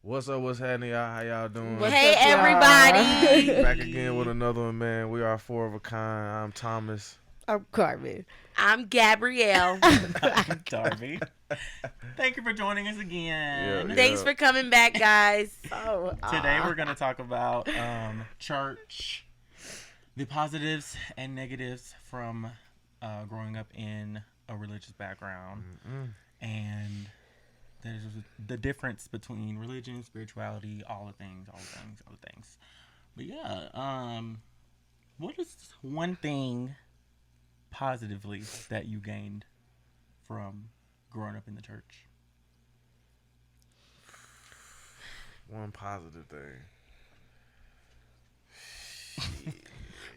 What's up? What's happening, y'all? How y'all doing? Hey, everybody. Back again with another one, man. We are four of a kind. I'm Thomas. I'm Carmen. I'm Gabrielle. I'm Darby. Thank you for joining us again. Thanks for coming back, guys. Today we're going to talk about church, the positives and negatives from growing up in a religious background, and there's the difference between religion, spirituality, all the things. But yeah, what is one thing positively that you gained from growing up in the church? One positive thing.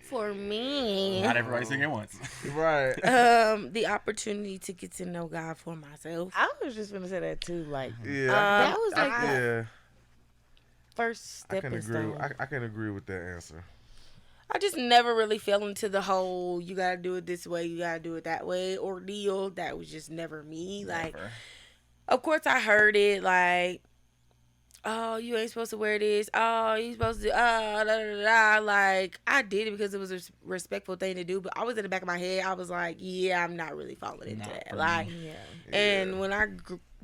For me, Not everybody sing at once. Right. the opportunity to get to know God for myself. I was just gonna say that too. Like, Yeah. that was like the yeah. first I stepping can agree. stone. I can agree with that answer. I just never really fell into the whole you gotta do it this way, you gotta do it that way ordeal. That was just never me. Like, Never. of course I heard it like, oh, you ain't supposed to wear this. Oh, you supposed to da da da. Like, I did it because it was a respectful thing to do. But I was in the back of my head, I was like, yeah, I'm not really falling into Not that. for Like, me. Yeah. and when I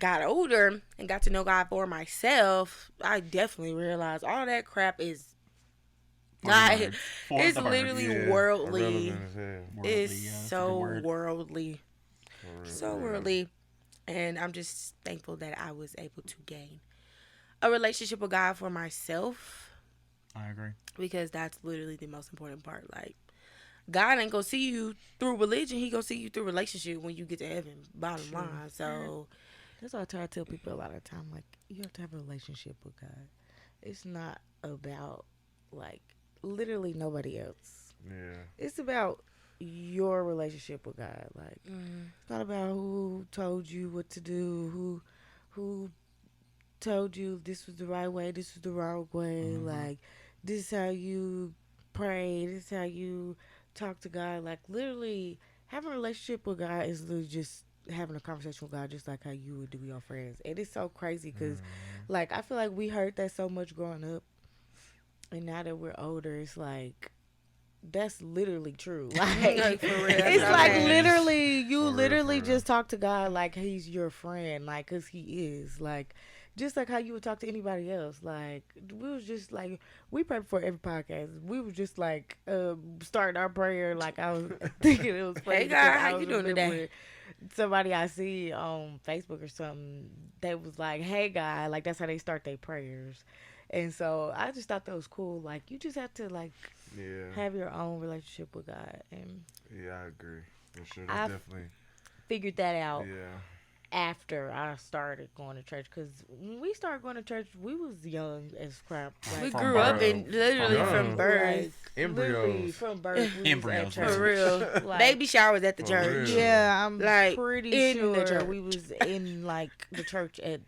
got older and got to know God for myself, I definitely realized all that crap is like, it's literally worldly. Irrelevant as hell. It's so word. worldly. For real. So worldly. And I'm just thankful that I was able to gain a relationship with God for myself, I agree. because that's literally the most important part. Like, God ain't gonna see you through religion, he gonna see you through relationship when you get to heaven, bottom line. So That's what I try to tell people a lot of time. Like, you have to have a relationship with God. It's not about like literally nobody else. Yeah. It's about your relationship with God. Like, it's not about who told you what to do, who told you this was the right way, this was the wrong way. Like, this is how you pray, this is how you talk to God. Like, literally having a relationship with God is literally just having a conversation with God, just like how you would do with your friends. And it's so crazy because like, I feel like we heard that so much growing up, and now that we're older, it's like that's literally true. Like, for real. it's like Okay. literally you For real, literally for real. just talk to God like he's your friend, like, because he is, like, just like how you would talk to anybody else. Like, we was just like, we pray before every podcast. We was just like starting our prayer. Like, I was thinking it was funny. Hey, God, because I how was you doing today? remembering somebody I see on Facebook or something, they was like, hey God, like that's how they start their prayers. And so I just thought that was cool. Like, you just have to like Yeah. have your own relationship with God, and Yeah, I agree. For sure. I've- That's definitely. figured that out Yeah. after I started going to church. Because when we started going to church, we was young as crap. Like, We From grew up birth. in literally From from birth. like, Embryos. literally from birth. We Embryos, was at right. For church. real. Like, Baby showers at the For church. real. Yeah, I'm Like, pretty in the sure church. we was in like the church at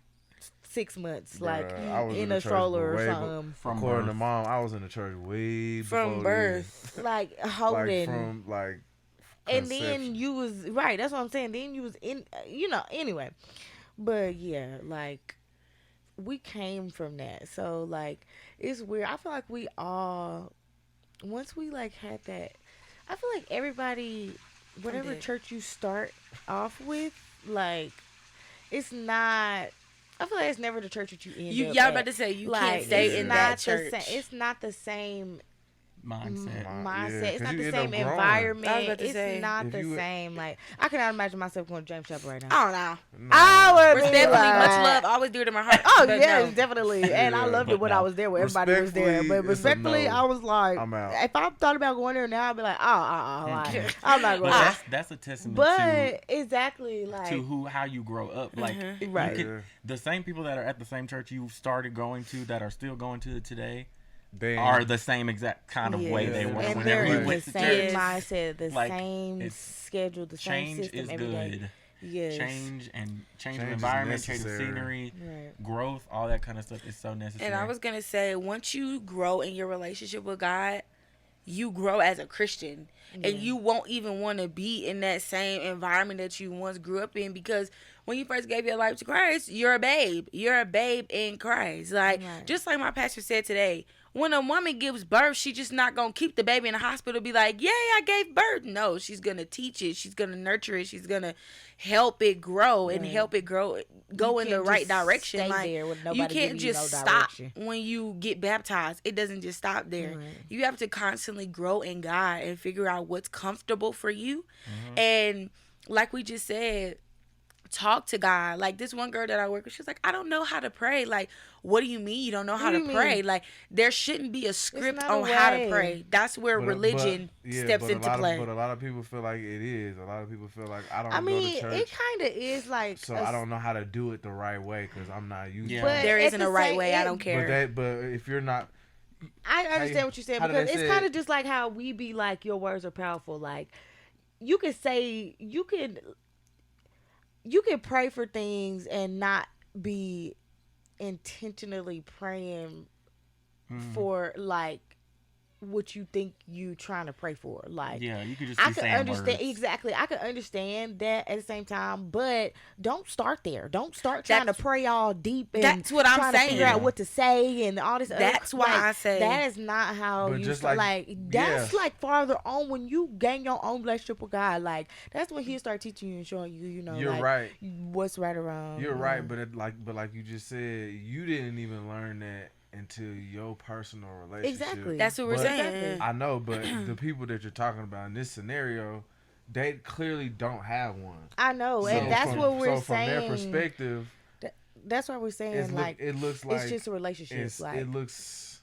6 months, like Bruh, I was in the a church stroller or way something. From According to birth. mom, I was in the church way From before birth. Like then. holding. Like from like. And then conception. you was right. That's what I'm saying. Then you was in, anyway. But yeah, like, we came from that. So like, it's weird. I feel like we all, once we like had that, I feel like everybody, whatever dead. church you start off with, like, it's not. I feel like it's never the church that you end up Y'all at. about to say you Like, can't stay it's in not that the church. It's not the same Mindset. mindset. Yeah, It's 'cause not you the end up same growing. environment. I was about to It's say, not if the you- same. Like, I cannot imagine myself going to James Chapel right now. I don't know. Nah. I would be Respectfully, much like- love, always dear to my heart. Oh but yes, no. definitely. And I Yeah, loved but it when no. I was there, where everybody was there. Respectfully, But it's a respectfully, no. I was like, I'm out. if I thought about going there now, I'd be like, like, I'm not going. But there. that's a testament But exactly, like, to how you grow up. Like, you Right. could- Yeah. the same people that are at the same church you started going to that are still going to today They are the same exact kind of way yes. they were and whenever they're you in the went to same church. Yes. mindset, the Like, same it's- schedule, the same Change system is every day. good. Yes. Change of Change is environment, change of necessary. scenery, Right. growth, all that kind of stuff is so necessary. And I was going to say, once you grow in your relationship with God, you grow as a Christian. And you won't even want to be in that same environment that you once grew up in, because when you first gave your life to Christ, you're a babe. You're a babe in Christ. Like, Right. just like my pastor said today, when a woman gives birth, she just not going to keep the baby in the hospital, be like, yay, I gave birth. No, she's going to teach it. She's going to nurture it. She's going to help it grow and Right. help it go You in the can't right just direction. stay Like, there with you nobody can't giving you just no stop direction. when you get baptized. It doesn't just stop there. Right. You have to constantly grow in God and figure out what's comfortable for you. Mm-hmm. And like we just said, talk to God. Like, this one girl that I work with, she was like, I don't know how to pray. Like, what do you mean you don't know how What to do you pray? mean? Like, there shouldn't be a script not a on how to way. pray. That's where But- religion but- yeah, steps but a into lot play. But a lot of people feel like it is. A lot of people feel like I don't I go mean, to church, it kind of is like. so I don't know how to do it the right way because I'm not used Yeah. to But it. There at isn't the a right same- way. I it- don't care. But if you're not, I understand what you're saying how do because they it's say kind it? of just like how we be like, your words are powerful. Like, you can say, you can pray for things and not be intentionally praying for like what you think you trying to pray for. Like, Yeah, you could just I be can saying understand words. exactly. I can understand that at the same time, but don't start there. Don't start trying to pray all deep. And That's what I'm trying to saying. figure out what to say and all this. That's why I say- that is not how But you just start. like- That's yeah. like farther on when you gain your own relationship with God. Like, that's when He'll start teaching you and showing you. You know, you're like, right. what's right or wrong. You're right, but like you just said, you didn't even learn that until your personal relationship. Exactly. That's what we're But saying. I know, but the people that you're talking about in this scenario, they clearly don't have one. I know, So and that's from- what we're so from saying. their perspective, That's why we're saying it looks like it's just a relationship. it looks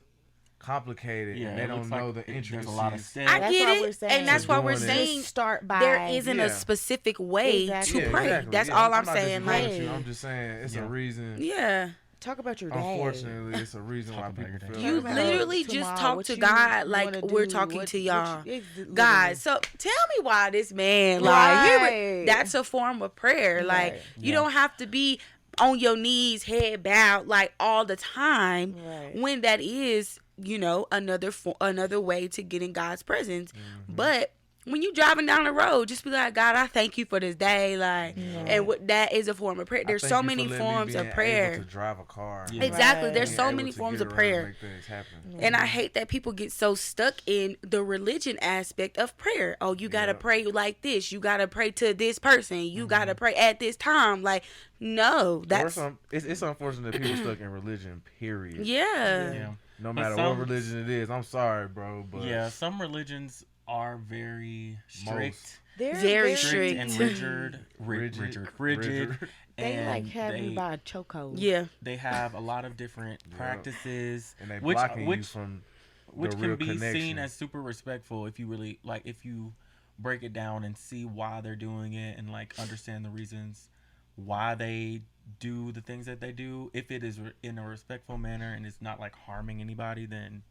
complicated, Yeah, and they it don't looks know like the there's intricacies. a lot of steps. I That's get why it, we're saying and that's why we're doing it. saying just start by there isn't Yeah. a specific way Exactly. to pray. Exactly. That's Yeah, all I'm not saying. disagreeing Like, with you. I'm just saying it's a Yeah. reason. yeah. talk about your day. Unfortunately, it's a reason why Talk about people your day. feel You like Talk that. about literally just tomorrow, talk what to you God like wanna we're do, talking what- to what y'all. you- literally. God, so tell me why this man, like, Right. that's a form of prayer. Like, Right. you Yeah. don't have to be on your knees, head bowed, like, all the time Right. when that is, you know, another way to get in God's presence. But when you driving down the road, just be like, God, I thank you for this day, like, and what that is a form of prayer. I There's thank so you for many letting me forms being of prayer. able to drive a car. Yeah. Exactly. Right. There's Being so able many to forms get of around and prayer. make things happen. And I hate that people get so stuck in the religion aspect of prayer. Oh, you got to Yeah. pray like this. You got to pray to this person. You got to pray at this time. Like, no, that's, It's unfortunate that people stuck in religion. Period. yeah. Yeah. No But matter some- what religion it is, I'm sorry, bro, but Yeah, some religions are very strict. They're Very Strict and strict. rigid. They and like have you they- by a chokehold. Yeah. They have a lot of different practices, and they which blocking you which from which the can real be connection. seen as super respectful if you really like if you break it down and see why they're doing it and like understand the reasons why they do the things that they do. If it is in a respectful manner and it's not like harming anybody, then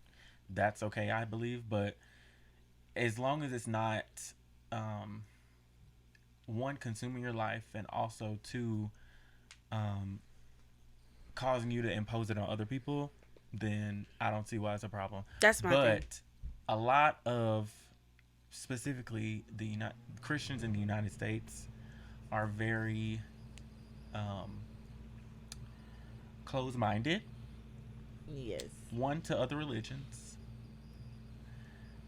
that's okay, I believe. But as long as it's not one, consuming your life, and also two, causing you to impose it on other people, then I don't see why it's a problem. That's my thing. But a lot of, specifically the Christians in the United States, are very closed-minded. Yes. One, to other religions.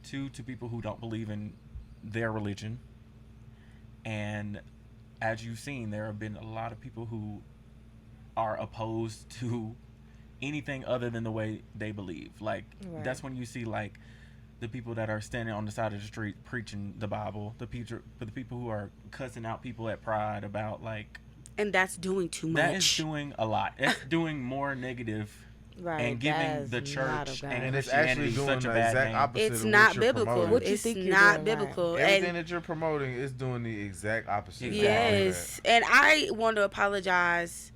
Two, to people who don't believe in their religion. And as you've seen, there have been a lot of people who are opposed to anything other than the way they believe. Like, Right. that's when you see, like, the people that are standing on the side of the street preaching the Bible. The people who are cussing out people at Pride about, like, And that's doing too much. that is doing a lot. That's doing more negative Right. and giving that's the not church of God. and it's Christianity actually doing such the a bad exact name. opposite It's of not what you're biblical. promoting. What you It's think you're not doing right. biblical. Everything And that you're promoting is doing the exact opposite. of all of yes, and I want to apologize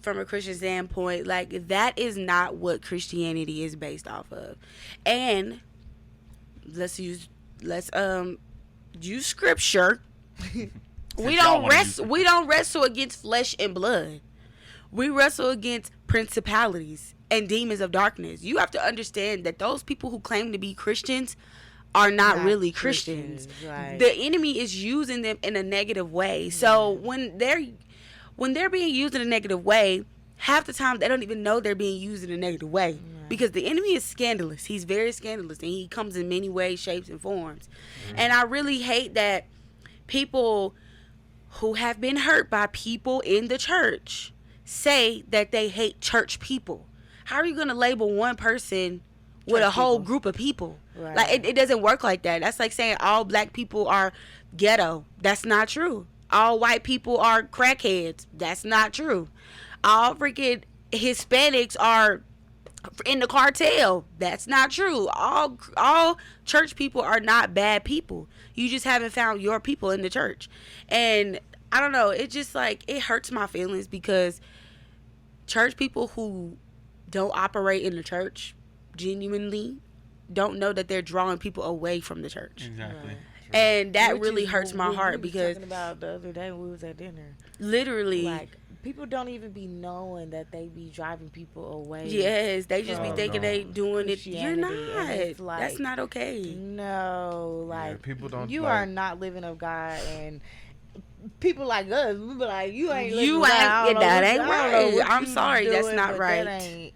from a Christian standpoint. Like, that is not what Christianity is based off of. And let's use scripture. we don't wrestle against flesh and blood. We wrestle against principalities and demons of darkness. You have to understand that those people who claim to be Christians are not Not really Christians. right. The enemy is using them in a negative way. So when they're being used in a negative way, half the time they don't even know they're being used in a negative way. Because the enemy is scandalous. He's very scandalous, and he comes in many ways, shapes, and forms. And I really hate that people who have been hurt by people in the church say that they hate church people. How are you going to label one person with a whole group of people? Right. Like, it doesn't work like that. That's like saying all black people are ghetto. That's not true. All white people are crackheads. That's not true. All freaking Hispanics are in the cartel. That's not true. All church people are not bad people. You just haven't found your people in the church. And I don't know, it just like, it hurts my feelings because church people who don't operate in the church genuinely don't know that they're drawing people away from the church. Exactly. And that Which really is hurts my what we heart was because talking about the other day when we was at dinner. literally, Like, people don't even be knowing that they be driving people away. yes, they just be Oh, thinking no. they doing it. You're not. Christianity, and it's like- That's not okay. No, like people don't, You like- are not living of God, and people like us, we be like, you ain't living You of God. ain't- I don't know that what- ain't I don't know right. what I'm you sorry, that's doing, not but right. That ain't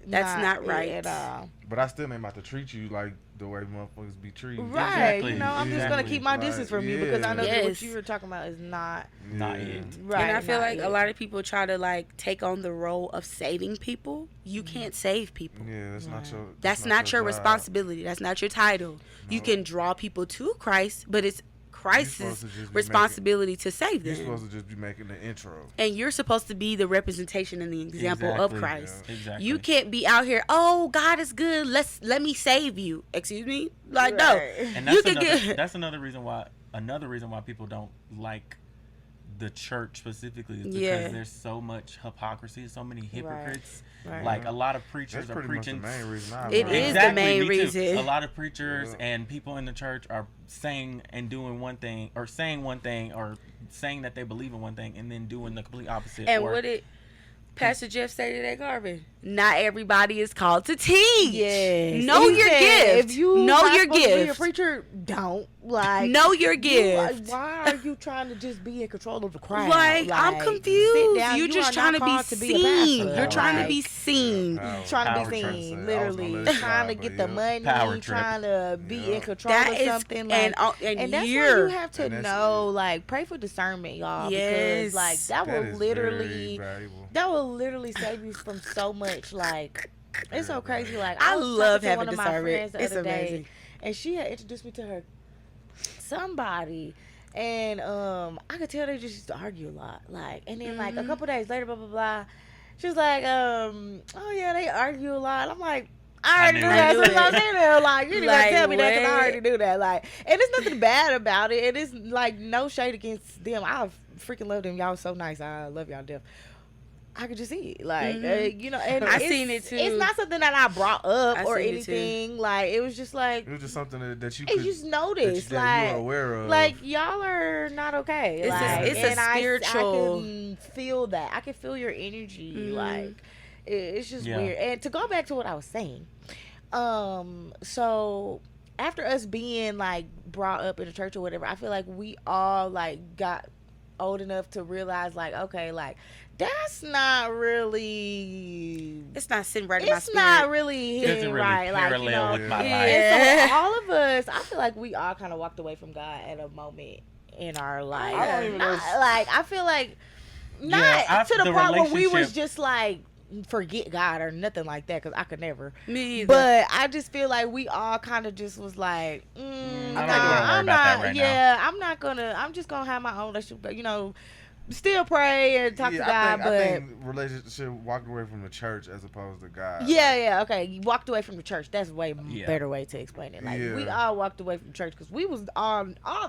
That's not it right. at all. But I still ain't about to treat you like the way motherfuckers be treated. Right, Exactly, you know, I'm just gonna exactly. keep my Like, distance from you because I know that Yes. what you were talking about is not Not Yeah. it. right. And I feel not like it. a lot of people try to like take on the role of saving people. You can't save people. Yeah, that's not your. That's not your job. responsibility. That's not your title. You No. can draw people to Christ, but it's supposed Christ's to just be responsibility to save You're them. supposed to just be making the intro. And you're supposed to be the representation and the example of Exactly. Christ. Exactly. You can't be out here, oh, God is good. Let me save you. Excuse me? Like, Right. And You that's could another, get- that's another reason why people don't like the church specifically is because Yeah. there's so much hypocrisy, so many hypocrites. Right. Like a lot of preachers That's are pretty much the preaching. main reason I It learned. is the Exactly, main me too. reason. A lot of preachers Yeah. and people in the church are saying and doing one thing, or saying one thing, or saying that they believe in one thing, and then doing the complete opposite. And or, what did Pastor Jeff say to that Garvin? Not everybody is called to teach. Yes. Know He your said, gift. If you know not your supposed to be a gift. preacher, don't like Know your you- gift. why are you trying to just be in control of the crowd? Like, I'm sit confused. down. You're You just are trying not to be called to be a seen. pastor. You're trying to be Like, seen. trying to Power be trip, seen, say. I was gonna literally let it trying to slide, get but the yeah. money, Power trip. trying to be Yeah. in control That of is something. Like, and that's why you're you have to And that's know, it. like, pray for discernment, y'all. Yes. Because, like, that That will is literally, very valuable. that will literally save you from so much. Like, it's so crazy. Like, I was love talking to one having of my discernment. friends the It's other amazing. day, and she had introduced me to her somebody. And I could tell they just used to argue a lot. Like, and then like a couple days later, blah blah blah. She was like, oh yeah, they argue a lot. I'm like, I already knew knew that. it. So I'm saying that, like, you didn't Like, gotta tell me that because I what? already knew that. Like, and it's nothing bad about it. It is like no shade against them. I freaking love them. Y'all are so nice. I love y'all to death. I could just see it, like you know, and I it's- seen it, too. It's not something that I brought up I or seen it, too. anything. Like, it was just like It was just something that you I could just that noticed, you like, were aware of. like y'all are not okay. It's a- like, it's a and spiritual- I can feel that. I can feel your energy. Mhm. Like, it's just Yeah. weird. And to go back to what I was saying, so after us being like brought up in the church or whatever, I feel like we all like got old enough to realize, like, okay, like that's not really. It's not sitting right in my It's spirit. not really Doesn't hitting really right. Like, you parallel know, with my Yeah. life. and Yeah. so all of us, I feel like we all kind of walked away from God at a moment in our life. I don't even know Not, like, I feel like not Yeah, to the the part where we was relationship- just like forget God or nothing like that, because I could never. Me either. But I just feel like we all kind of just was like, I'm not nah, gonna worry I'm about that not. right now. Yeah, I'm not gonna. I'm just gonna have my own relationship. You know, still pray and talk to God, I but. think relationship walking away from the church as opposed to God. Yeah, okay. You walked away from the church. That's a way Yeah. better way to explain it. Like, we Yeah. all walked away from church because we was all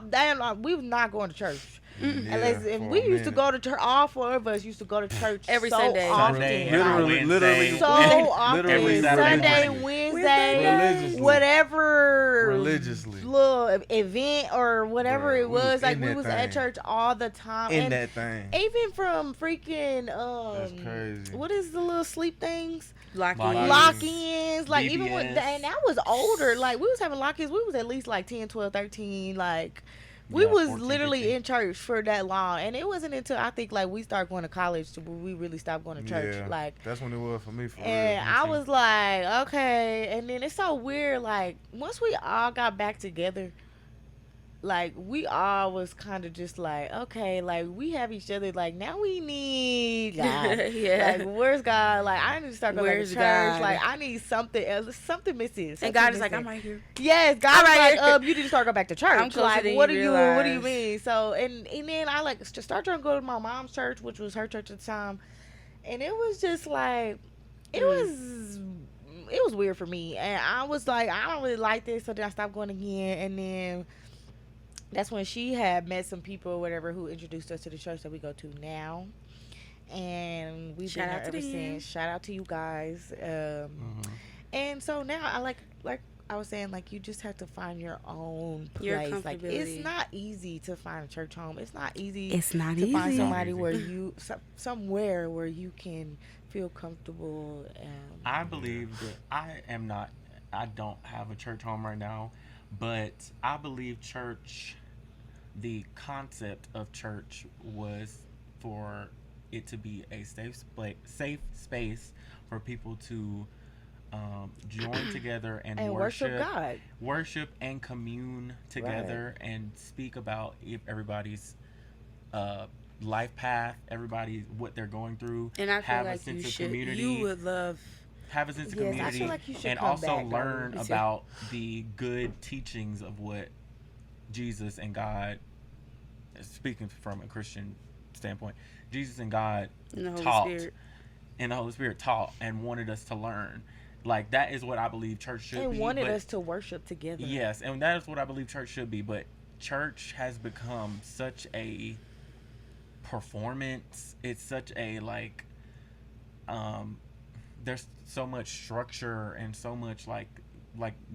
damn, we was not going to church. Yeah, Unless, and for we a used to minute. go to church. All four of us used to go to church Every so Sunday. often. Sunday, Literally, Wednesday. So Literally often. Every Sunday, Saturday, Wednesday, Religiously. whatever. Religiously. little event or whatever Bruh, it was. Like in we that was at thing. church all the time. In and that thing. even from freaking That's crazy. what is the little sleep things? Lock Lock-ins. in. Lock-ins. Like even with VBS. that, and I was older. Like we was having lock-ins. We was at least like 10, 12, 13. Like we Yeah, was 14, literally 15. in church for that long. And it wasn't until I think like we started going to college to where we really stopped going to church. Yeah, Like that's when it was for me. For and real. I was like, okay. And then it's so weird. Like once we all got back together, like we all was kind of just like, okay, like we have each other. Like now we need God. Yeah. Like where's God? Like I need to start going Where's to church. God? Like I need something else. Something missing. And Something God is like, missing. I'm right here. Yes, God I'm was right like, here. you need to start going back to church. I'm closer Like than what you do you realize. mean? So and then I like just start trying to go to my mom's church, which was her church at the time, and it was just like it was weird for me, and I was like, I don't really like this, so then I stopped going again, and then that's when she had met some people or whatever who introduced us to the church that we go to now, and we've Shout been out there to ever them. since. Shout out to you guys. Mhm. And so now I like I was saying, like you just have to find your own Your place. Like it's comfortability. not easy to find a church home. It's not easy It's not to find easy. somebody Easy. where you somewhere where you can feel comfortable. I believe that I don't have a church home right now, but I believe the concept of church was for it to be a safe space for people to join together and worship God. worship and commune together and speak about everybody's life path, everybody what they're going through, And I feel have a like sense you of should. community, You would love. have a sense of Yes, I community, feel like you should and come also back, learn Garris. about the good teachings of what Jesus and God, speaking from a Christian standpoint, Jesus and God In the Holy taught, Spirit. and the Holy Spirit taught and wanted us to learn. Like that is what I believe church should And be. wanted but- us to worship together. Yes, and that is what I believe church should be. But church has become such a performance. It's such a there's so much structure and so much like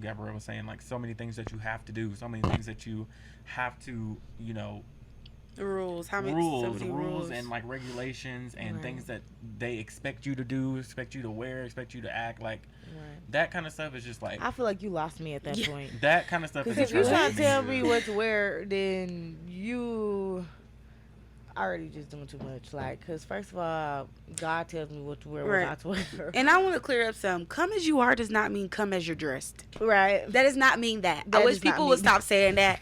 Gabrielle was saying, like so many things that you have to do, so many things that you have to, Rules. How many? rules, so many rules and like regulations and Right. things that they expect you to do, expect you to wear, expect you to act like. Right. That kind of stuff is just like I feel like you lost me at that Yeah. point. that kind of stuff is Because if just you're like trying to tell me. me what to wear, then you already just doing too much. Like, because first of all, God tells me what to wear, Right. what not to wear. And I want to clear up some. Come as you are does not mean come as you're dressed. Right. That does not mean that. That I wish does not people would mean stop saying that.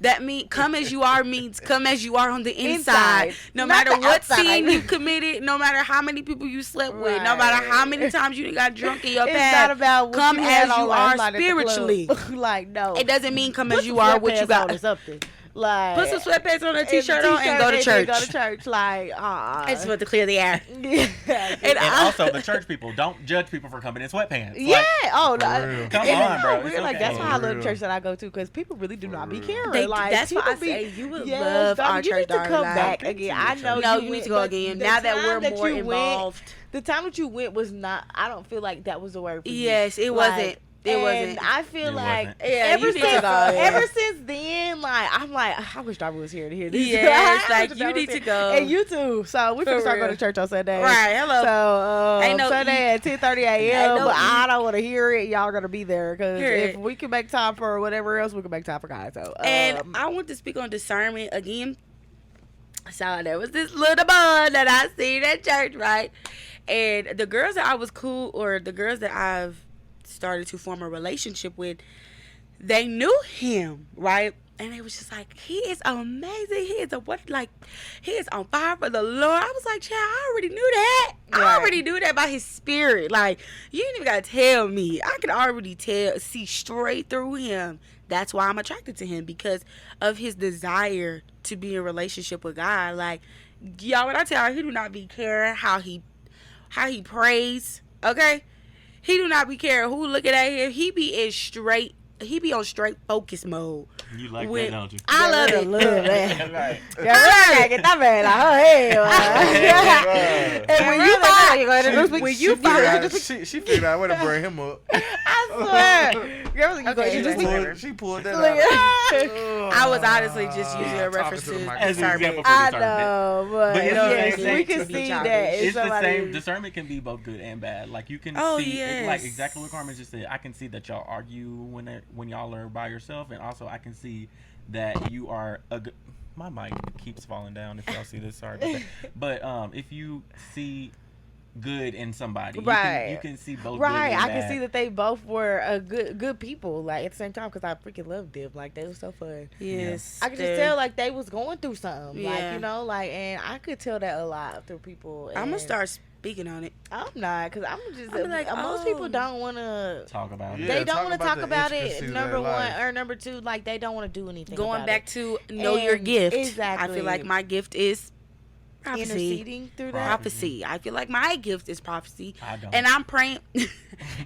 That mean come as you are means come as you are on the inside. Inside, No not matter the what outside. sin you committed, no matter how many people you slept with, no Right. matter how many times you got drunk in your It's past. not about what come you had as on you last are night at the club. spiritually. Like, no. It doesn't mean come Put as you some are what you sweatpants on got. or something. Like, Put some sweatpants on, a and t-shirt on, and go to church. Go to church. Like, I just want to clear the air. yeah. And and I- also the church people don't judge people for coming in sweatpants. Yeah. Like, Oh, For no. real. Come And on, it's bro. so weird. It's Like that's okay. why I For love the real. church that I go to because people really do For not be real. caring. Like that's why I people say you would Yes, love dog, our you church. need to come darling. back I've been again. to I the know church. No, you you need went, to go but again. the Now that time we're more you went- involved. the time that you went was not. I don't feel like that was the word for you. Yes, it Like, wasn't. It and wasn't. I feel It like wasn't. Yeah, ever you need to since go ahead. ever since then, like I'm like I wish Darby was here to hear this. Yes, I like, wish you Darby need was to here. go. And you too. So we For can start real. going to church on Sunday. Right, hello. So Ain't no Sunday at 10:30 a.m. Ain't no But I don't want to hear it. Y'all gonna be there because Period. if we can make time for whatever else, we can make time for God. So And I want to speak on discernment again. So there was this little boy that I seen at church, right? And the girls that I was cool, or the girls that I've started to form a relationship with, they knew him, right? And they was just like, he is amazing. He is he is on fire for the Lord. I was like, child, I already knew that. I Right. already knew that by his spirit. Like, you ain't even gotta tell me. I can already see straight through him. That's why I'm attracted to him, because of his desire to be in a relationship with God. Like, y'all, when I tell you, he do not be caring how he prays, okay? He do not be caring who looking at him. He be on straight focus mode. You like When- that, don't you? I love I it. love that. Right. Yeah, get that man like, oh, hey. And when you find you go to when you find she figured out where to bring him up. I swear. Girl, you go Okay, introduce me. She pulled that Look out. at- I was honestly just using a Talking reference to the to microphone. As an example discernment. for I discernment. know, but But you know what I'm yes, saying? we can To be see childish. that. It's the somebody- same. Discernment can be both good and bad. Like you can Oh, see, yes. like exactly what Carmen just said. I can see that y'all argue when y'all are by yourself, and also I can see that you are a good. My mic keeps falling down. If y'all see this, sorry about that. But if you see good in somebody, Right. you can see both. Right, good and I bad. can see that they both were a good people, like at the same time, because I freaking loved them. Like they were so fun. Yes, I could just tell like they was going through something, like Yeah. you know, like, and I could tell that a lot through people. I'm gonna and start speaking on it. I'm not, because I'm just I'll be like, most oh. people don't want to. talk about Yeah, it. They don't talk want to about talk the about intricacies it. of Number their one life. or number two, like they don't want to do anything. Going about back it. to know your And gift. I exactly. feel like my gift is prophecy. interceding through that. Prophecy. I feel like my gift is prophecy. I don't. And I'm praying,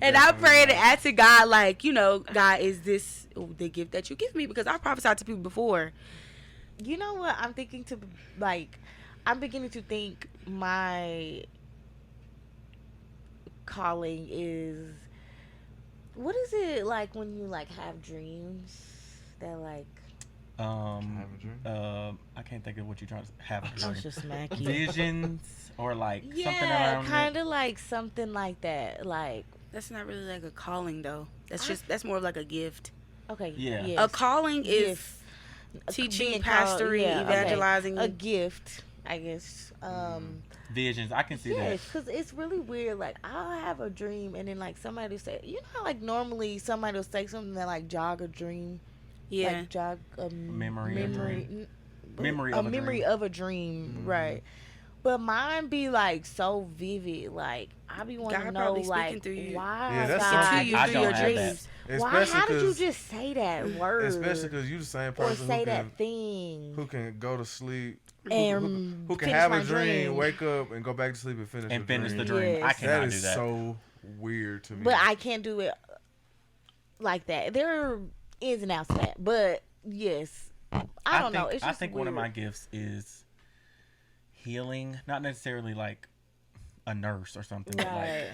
and I'm praying and asking God, like, you know, God, is this the gift that you give me? Because I prophesied to people before. You know what? I'm thinking to like, I'm beginning to think my calling is. What is it like when you like have dreams that like? Have a dream? I can't think of what you're trying to have. I was just smack you. Visions or like something Yeah, around kind of like something like that. Like, That's not really like a calling, though. That's more of like a gift. okay, Yeah. yes. A calling is Gift. teaching, Being called- pastoring, yeah, okay. evangelizing. A gift, I guess. visions. I can see Yeah, that. because it's really weird. Like, I'll have a dream, and then like somebody will say, you know how like normally somebody will say something that like jog a dream, Yeah. like jog a Memory of a dream. n- Memory a of a memory dream. of a dream, right? But mine be like so vivid. Like I be wanting to God know probably speaking like through you. why Yeah, that's God, something to you I through don't your have dreams. why? How did you 'cause- just say that word? Especially because you the same or person say who that can, thing who can go to sleep, and who can finish have my a dream, dream. wake up, and go back to sleep and finish And finish the dream. dream. I Yes. cannot That do is that. so weird to me. But I can't do it like that. There are ins and outs to that. But yes, I don't know. It's I just think weird. one of my gifts is healing, not necessarily like a nurse or something, but like right,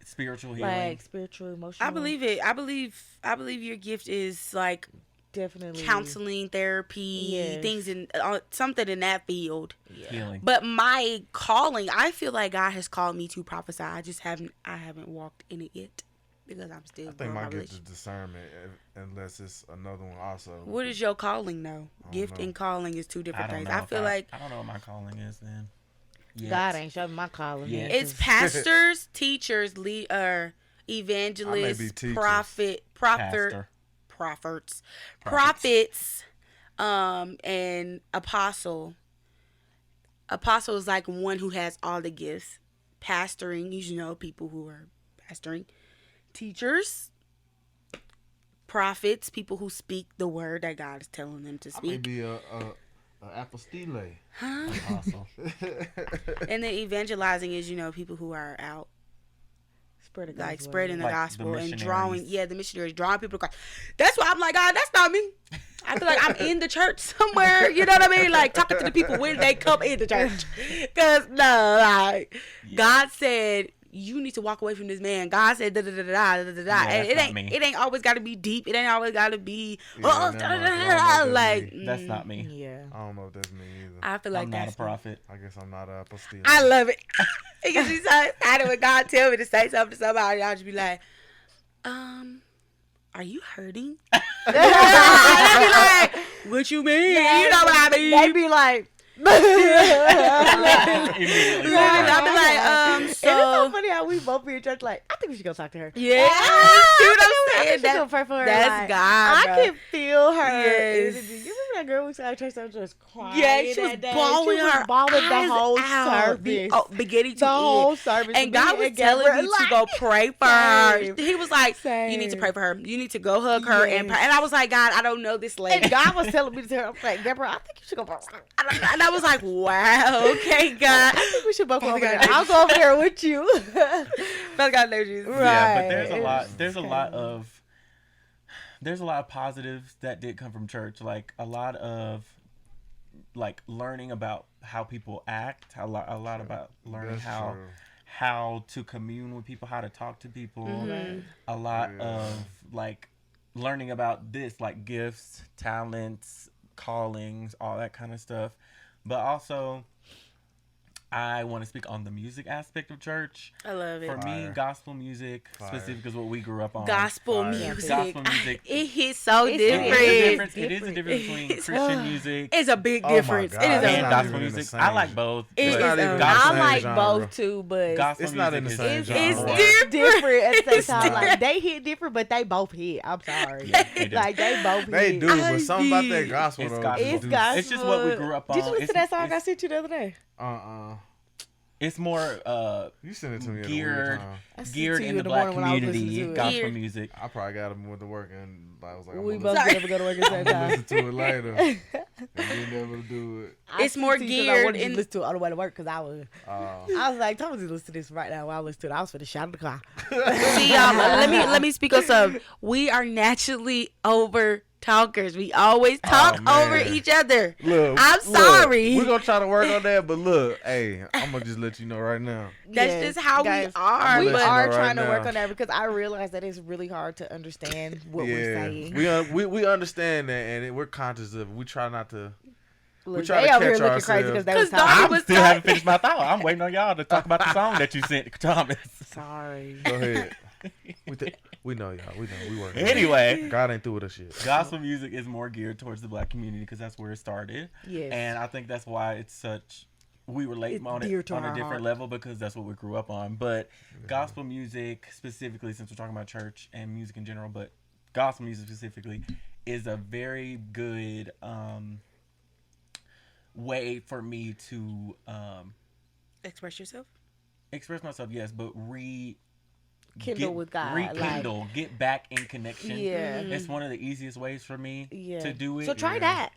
spiritual healing. like spiritual, emotional. I believe it. I believe your gift is like definitely counseling, therapy, Yes. things in something in that field. Yeah. Healing. But my calling, I feel like God has called me to prophesy. I haven't walked in it yet because I'm still I think growing my my gift is relationship. discernment, unless it's another one also. What is your calling though? don't Gift know. and calling is two I different don't things. know. I feel like I don't know what my calling is then. Yet. God ain't showing my calling. Yeah. yet, it's 'cause- pastors, teachers, evangelists, teachers. Pastor. prophets, and apostle. Apostle is like one who has all the gifts. Pastoring, you know, people who are pastoring. Teachers, prophets, people who speak the word that God is telling them to I may speak. be a apostille. Huh? Apostle. And then evangelizing is, you know, people who are out spread of like God's spreading the Like the gospel and missionaries. drawing the missionaries, drawing people to Christ. That's why I'm like, God, that's not me. I feel like I'm in the church somewhere, you know what I mean? Like talking to the people when they come in the church. Cause no, like God said you need to walk away from this man. God said da da da da da da da. Yeah, And that's not me. it ain't always gotta be deep. It ain't always gotta be Yeah, never mind. I don't know if like That's not me. Yeah. I don't know if that's me either. I feel like I'm not a that's me. prophet. I guess I'm not a apostille. I love it. Because he's so excited when God tell me to say something to somebody. I'll just be like, are you hurting? And I be like, what you mean? You know what I mean? They be like, Immediately. Right. I'll be like, and it's so so funny how we both be in church. Like, I think we should go talk to her. yeah. See what I'm saying? That's go pray for her. That's like, God, I bro. can feel her. Yes. Energy. You remember that girl we saw at church that was just crying? Yeah, she was that day? bawling She was her bawling the eyes whole out. service. Beginning to the whole end. service. And Me God was Gabrielle, telling me to go pray for her. Same. He was like, you need to Same. pray for her. You need to go hug her and Yes. pray. And I was like, God, I don't know this lady. And God was telling me to tell her, I'm like, Deborah, I think you should go. And I was like, wow, okay, God. I think we should both go over God, there. I'll go over there with you. Father God knows you. Yeah, but Right. there's a lot of there's a lot of positives that did come from church. Like a lot of like learning about how people act. A lot about learning That's true. how to commune with people, how to talk to people. A lot of like learning about this, like gifts, talents, callings, all that kind of stuff. But also, I want to speak on the music aspect of church. I love it. For me, gospel music, specifically, is what we grew up on. Gospel Fire. music. Gospel music. It hits so It's different. It is a difference between Christian music It's a big Oh my difference. God. It is It's and not a gospel even the music. same. I like both. It but is not even a- the I same like genre. both too, but gospel It's not in the music same is genre. it's What? different. different at the same time. not. Like they hit different, but they both hit. I'm sorry. Yeah, they do. Like they both They hit. do, but something about that gospel It's though. gospel. just It's do- gospel. It's just what we grew up on. Did you listen It's- to that song I it's- sent you the other day? It's more You sent it to me at a Geared. weird time. I sent geared to you in the the black morning when I was listening community, to it. gospel Geared. music. I probably got him with the work and I was like, We I'm both gonna never go to work at the same time. listen to it later. And didn't able to do it. It's more I geared wanted you in- to listen to it on the way to work because I was Oh. like, Thomas is listening to this right now while I listen to it. I was finna shout in the car. See, let me speak on something. We are naturally over talkers. We always talk man. over each other. Look, I'm sorry. We're gonna try to work on that, but look, hey, I'm gonna just let you know right now. That's Yes, just how guys, we are. We let But you know are right trying to work now. on that because I realize that it's really hard to understand what we're saying. we understand that, and we're conscious of it. We try not to. Look, try they to over here catch looking crazy ourselves. because they 'Cause was Donna talking. I was still talking- haven't finished my thought. I'm waiting on y'all to talk about the song that you sent, Thomas. Sorry. Go ahead. We know y'all. We know. We work. Anyway, God ain't through with us shit. gospel music is more geared towards the black community because that's where it started. Yes. And I think that's why it's such. We relate It's on dear it to on a our different heart. level because that's what we grew up on. But gospel music specifically, since we're talking about church and music in general, but gospel music specifically is a very good way for me to express yourself. express myself. Yes, but Kindle with God, rekindle, get back in connection. Yeah. It's one of the easiest ways for me Yeah. to do it. So try that.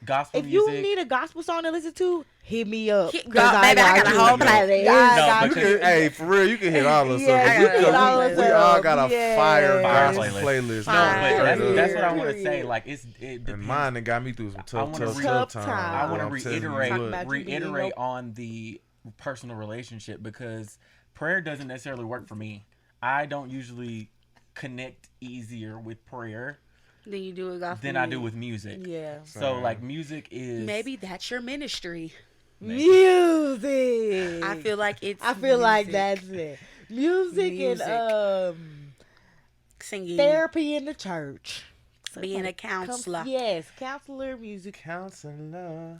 Gospel If you music. need a gospel song to listen to, hit me up. Hit- 'Cause God, baby, I got a whole you. playlist. I No, got You because- can, hey, for real, you can hit all of us. Yeah, up. you We can could- hit all we, of us we all up. got a Yeah. fire Fire gospel playlist. No, Fire. but that's what I Period. want to say. Like it And depends. mine that got me through some I tough, wanna tough, re- tough Tough times. time. I but want to I'm telling you reiterate Talking about you being reiterate your- on the personal relationship because prayer doesn't necessarily work for me. I don't usually connect easier with prayer Then you do it gospel. than I do with music. Yeah. So Same. like music is Maybe that's your ministry. Music. I feel like it's. I feel like music. that's it. Music Music. and Singing, therapy in the church. being a counselor. Yes, counselor music. Counselor.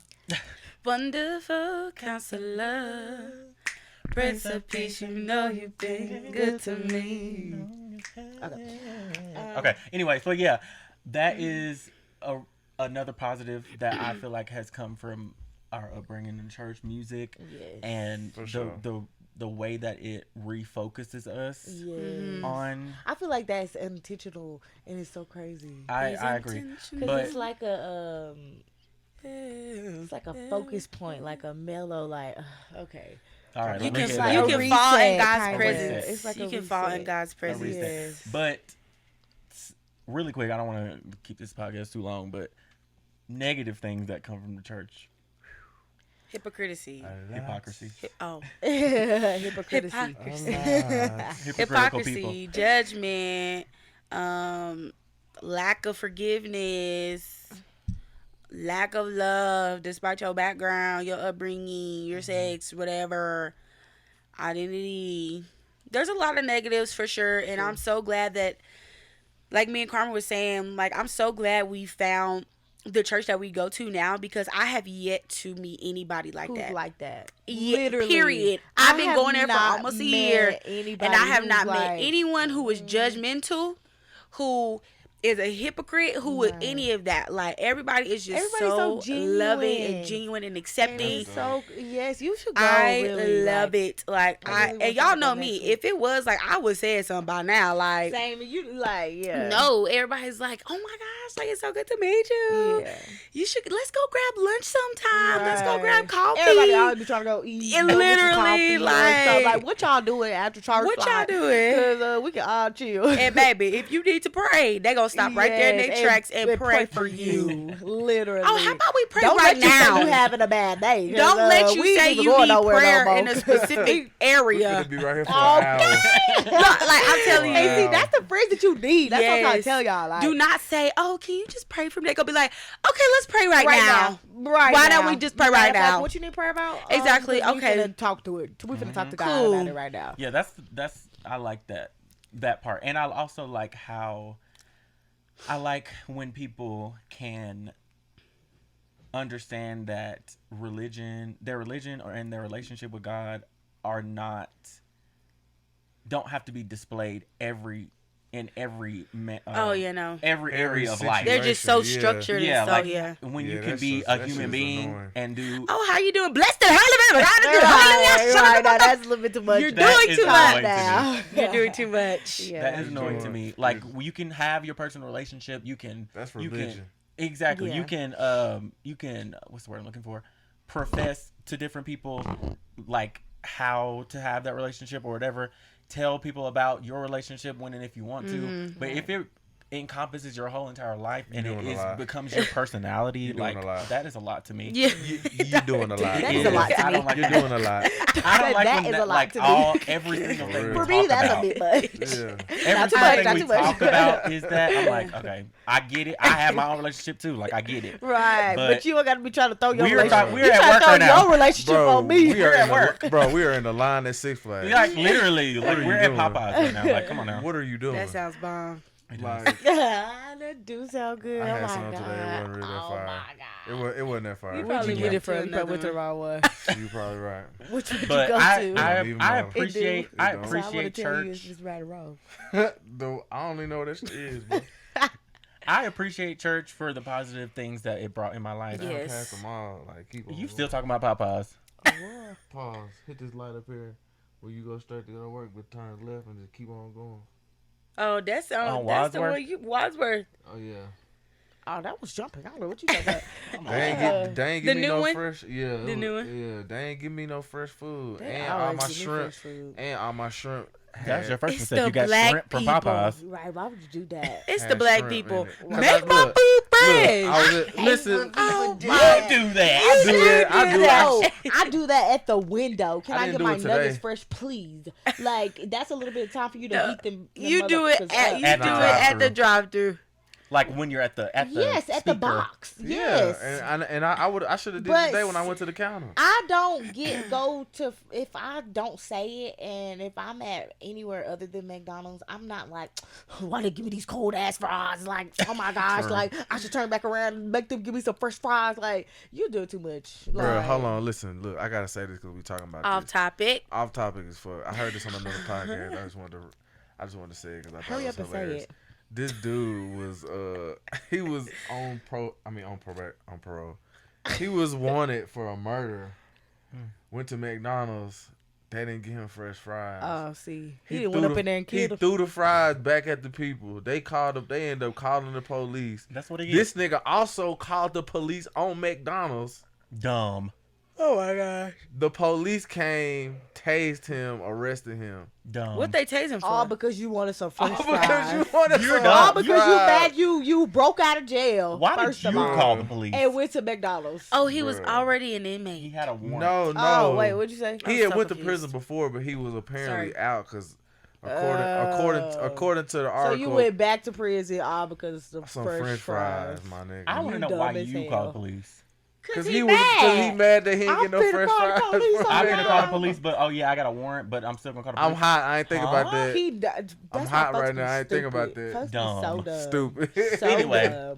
Wonderful counselor. Prince of Peace, you know you've been good to me. Okay. Anyway, so yeah, that is another positive that I feel like has come from our upbringing in church music, Yes. and For sure. the way that it refocuses us Yes. on. I feel like that's intentional and it's so crazy. I agree, Intentional. Cause but it's like a focus point, like a mellow, like okay. all right, You let me can get like you a that. can fall in reset, God's kinda. presence. It's like you a can fall in reset. God's presence. reset. Yes. But really quick, I don't want to keep this podcast too long, but negative things that come from the church, Hypocrisy. hypocrisy, Oh, Hypocrisy. hypocrisy. hypocritical people. Hypocrisy, judgment, lack of forgiveness, lack of love, despite your background, your upbringing, your sex, whatever, identity. There's a lot of negatives for sure, and I'm so glad that, like me and Carmen was saying, like I'm so glad we found the church that we go to now because I have yet to meet anybody like Who's that. like that? Yeah, Literally. period. I I've been have going there for not almost a met year, anybody and I have who's not met like- anyone who is judgmental, who is a hypocrite, who would Right. any of that. Like everybody is just Everybody's so loving genuine. and genuine and And accepting. it's so yes, you should go. I really, love like, it. Like I I, really and want y'all to know go me. next week. If it was like I would say something by now. Like Same, you like yeah. no, everybody's like, oh my gosh, like it's so good to meet you. Yeah. You should let's go grab lunch sometime. Let's go Right. grab coffee. Everybody always be trying to go eat. It go get some literally, coffee or like- stuff. Like what y'all doing after church? What y'all doing? Cause we can all chill. And baby, if you need to pray, they gonna stop right there in Yes, their tracks and pray for you. Literally. Oh, how about we pray Don't right let you now? say you having a bad day. 'Cause, Don't let you we say ain't even you going need nowhere prayer no more. in a specific We're area. gonna be right here for an hour. Like I'm telling you. Hey, see, that's the friends that you need. That's what I'm trying to Yes. tell y'all. Like, Do not say, "Oh, can you just pray for me?" They gonna be like, "Okay, let's pray right now." Right Why now. don't we just pray right Matter of fact, now? What you need prayer about? Exactly, because okay. We finna talk to it. We finna talk to God Cool. about it right now. Yeah, that's I like that part, and I also like how I like when people can understand that their religion, or in their relationship with God, don't have to be displayed every every area of life. They're just so Yeah. structured Yeah, and so like when you can be a human being annoying. and do. Oh, how you doing? Blessed and holy, Right now, that's a little bit too much. You're That doing is too annoying much to me. now. You're doing too much. Yeah, That that's is annoying to true. me. Like you can have your personal relationship. You can. That's you religion. Can, exactly. Yeah. You can. What's the word I'm looking for? Profess to different people, like how to have that relationship or whatever. Tell people about your relationship when and if you want to. But if it encompasses your whole entire life and You're doing a lot. becomes your personality, You're doing like a lot. that is a lot to me. Yeah. You're doing a lot. That is a lot to I me. don't like You're that. doing a lot. I don't like That when is a lot like to me. every single thing we For talk me, that's about. a bit much. Yeah. Every Not too single much, thing not we too much. talk about is that I'm like, okay, I get it. I have my own relationship too. Like I get it. Right, but you don't got to be trying to throw your We're relationship. we're You at trying work to throw right now. your relationship Bro, on me. we are at in work. we are in the line at Six Flags. Like literally, like are we're you at doing? Popeyes right now. Like, come on now. What are you doing? That sounds bomb. Like, That do sound good. I Oh had my some god. today. It wasn't really that Oh fire. my god. It wasn't that fire. You probably probably went get it to from another went to the one. wrong one. You're probably right. Which one did But you go I to? Don't even I know. appreciate It do. I It don't. So I want to appreciate tell you it's church. just right or wrong. Though I only know what that shit is, bro. I appreciate church for the positive things that it brought in my life. Yeah. I Yes. pass them all. Like, keep on You going. still talking about Popeyes? Pause. Hit this light up here. Where you go straight to go to work, but turn left and just keep on going. Oh, that's On that's the Wadsworth? one Wadsworth. Oh yeah. Oh, that was jumping. I don't know what you talking about. They ain't The give me new no one? fresh. Yeah. The new one? Yeah. They ain't give me no fresh food. They And all always my give me shrimp. fresh food. And all my shrimp. That's your first It's mistake. the You got black shrimp from people. Popeyes. Right, why would you do that? It's had the black shrimp people. in it. 'Cause Make I- my look, food Look, fresh. I was at, listen. Oh do my! that. You do that. I do that. I do that. No, I do that at the window. Can I I, didn't get do my it today. nuggets fresh, please? Like that's a little bit of time for you to heat them. You do it motherfuckers at up. you At do the it at the drive-thru. drive-through. Like when you're at the Yes, at the speaker. box. Yes. Yeah, and I should have did But it today when I went to the counter. I don't go to if I don't say it, and if I'm at anywhere other than McDonald's, I'm not like, why they give me these cold ass fries? Like, oh my gosh, True. like I should turn back around and make them give me some fresh fries. Like, you do too much. Bro, Like, hold on, listen, look, I gotta say this because we talking about Off this. topic. Off topic is for. I heard this on another podcast. I just wanted to say it because I thought Hurry it up was and say hilarious. it. This dude was he was on parole. He was wanted for a murder. Went to McDonald's. They didn't give him fresh fries. Oh, see, he He didn't went threw up in there and He killed him. threw the fries back at the people. They called up. They ended up calling the police. That's what it is. This nigga also called the police on McDonald's. Dumb. Oh my gosh. The police came, tased him, arrested him. Dumb. What they tasing for? All because you wanted some fresh All fries. because you wanted You're some dumb. All because you fries. bad you broke out of jail. Why first did of you all, call the police? and went to McDonald's. Oh, he was Bruh. already an He inmate. had a warrant. No. Oh, wait, what'd you say? He I'm had so went to confused. prison before, but he was apparently Sorry. out because Oh. according to the So article, you went back to prison all because of some fresh French fries. fries, my nigga. I want to You know dumb why as you hell. called the police. Because he he was mad. mad that he didn't I'm get no finna fresh call the fries. police from on I'm him. gonna McDonald's. call the police, but oh yeah, I got a warrant, but I'm still gonna call the I'm police. hot. I ain't think about Oh, that. that's I'm why hot folks right be now. I ain't think about stupid. that. Folks be Dumb. so dumb. Stupid. So Anyway. dumb.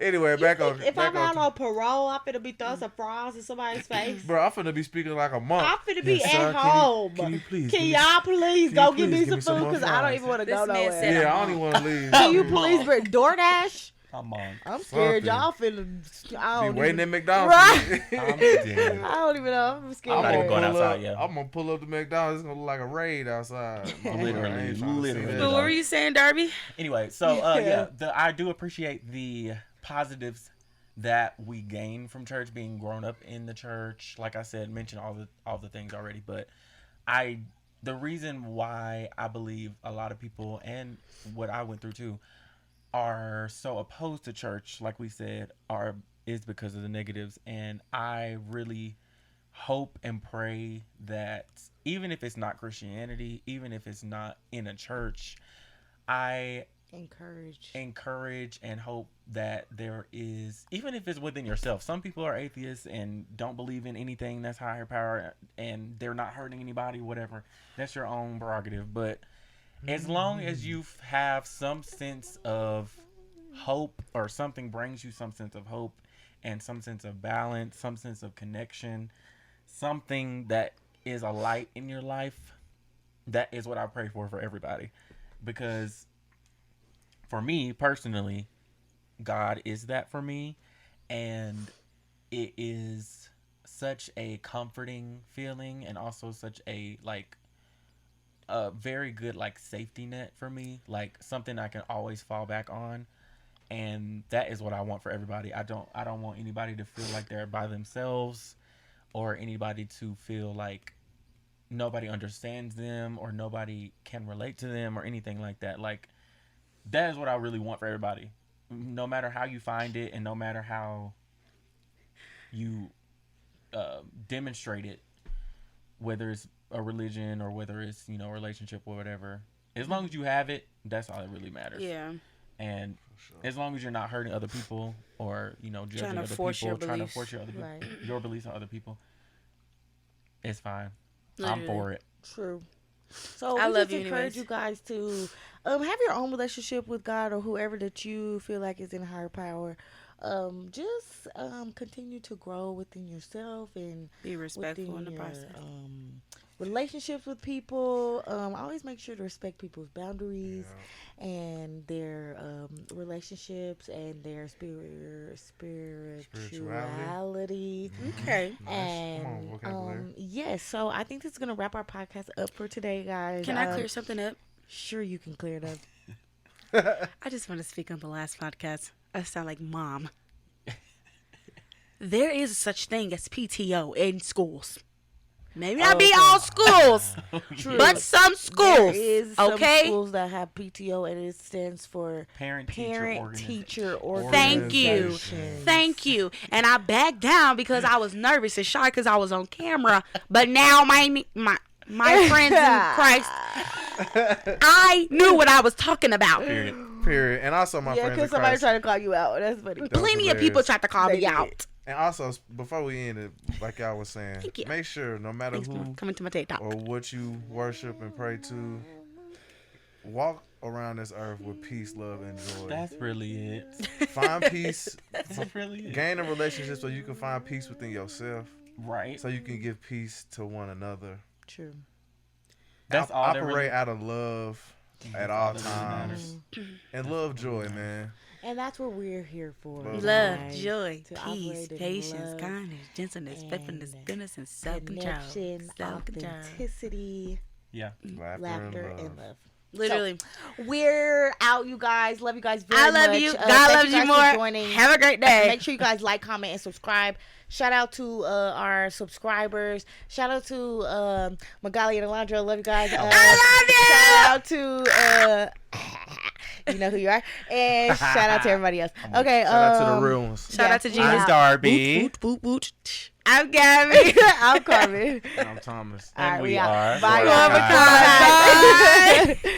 Anyway, You back think on. if back I'm out on. on parole, I'm finna be throwing some fries in somebody's face. Bro, I'm finna be speaking like a monk. I'm finna be Yes, at sir. home. Can you please? Can give me- y'all please can go you give me please some give me some food? more Because I don't fries? even want to This go man nowhere. said- Yeah, I don't even want to leave. Can you I'm please on. bring DoorDash? Come on. I'm scared. Something. Y'all finna. I Be don't waiting even, at McDonald's. Right. I'm dead. I don't even know. I'm scared. I'm not even going outside, yeah. I'm gonna pull up to McDonald's. It's gonna look like a raid outside. Literally, I ain't trying to see literally. that. But what were you saying, Darby? Anyway, so Yeah. I do appreciate the positives that we gain from church, being grown up in the church. Like I said, mentioned all the things already, but the reason why I believe a lot of people, and what I went through too, are so opposed to church, like we said, is because of the negatives. And I really hope and pray that even if it's not Christianity, even if it's not in a church, I encourage and hope that there is, even if it's within yourself. Some people are atheists and don't believe in anything that's higher power, and they're not hurting anybody, whatever. That's your own prerogative. But as long as you have some sense of hope, or something brings you some sense of hope and some sense of balance, some sense of connection, something that is a light in your life, that is what I pray for everybody. Because for me personally, God is that for me, and it is such a comforting feeling, and also such a a very good safety net for me, like something I can always fall back on. And that is what I want for everybody. I don't want anybody to feel like they're by themselves, or anybody to feel like nobody understands them or nobody can relate to them or anything like that. Like, that is what I really want for everybody. No matter how you find it, and no matter how you demonstrate it, whether it's a religion or whether it's, a relationship or whatever, as long as you have it, that's all that really matters. Yeah. And as long as you're not hurting other people, or judging trying to other force people, your trying to beliefs. force Right. your beliefs on other people, it's fine. Literally. I'm for it. True. So I we love just you encourage anyways. you guys to have your own relationship with God, or whoever that you feel like is in higher power. Just continue to grow within yourself and Be respectful in within the your process. relationships with people. Always make sure to respect people's boundaries and their relationships and their spirituality. Okay. Nice. Come on, And vocabulary. yes, so I think this is gonna wrap our podcast up for today, guys. Can I clear something up? Sure, you can clear it up. I just want to speak on the last podcast. I sound like mom. There is such thing as PTO in schools. Maybe not be all schools, True. but some There schools. is some Okay. schools that have PTO, and it stands for Parent teacher Thank you. organization. Thank you. And I backed down because I was nervous and shy because I was on camera. But now my friends in Christ, I knew what I was talking about. Period. And also, my Yeah, friends because in somebody Christ. tried to call you out. That's funny. was Plenty of people hilarious. tried to call They me did. out. And also, before we end it, like I was saying, Thank you. make sure no matter Thanks for who coming to my TikTok. or what you worship and pray to, walk around this earth with peace, love, and joy. That's really it. Find peace. That's really it. Gain a relationship so you can find peace within yourself, Right. so you can give peace to one another. True. That's all that Operate really- out of love at all that really times, and love joy, man. And that's what we're here for. Love. Love, guys, joy, to peace, operate in patience, love, kindness, gentleness, faithfulness, and goodness, and self-control. connection, Self-control. authenticity, Yeah. laughter, and love. Literally. We're out, you guys. Love you guys very I much. love you. God Thank loves you guys for more. joining. Have a great day. Make sure you guys like, comment, and subscribe. Shout out to our subscribers. Shout out to Magali and Alondra. Love you guys. I love you. Shout out to you know who you are. And shout out to everybody else. Okay. Shout out to the real ones. Shout out to Jesus. I'm Darby. Woot, woot, woot, woot. I'm Gabby. I'm Carmen. I'm Thomas. All right, we out. are Bye, Glorified. guys. Bye.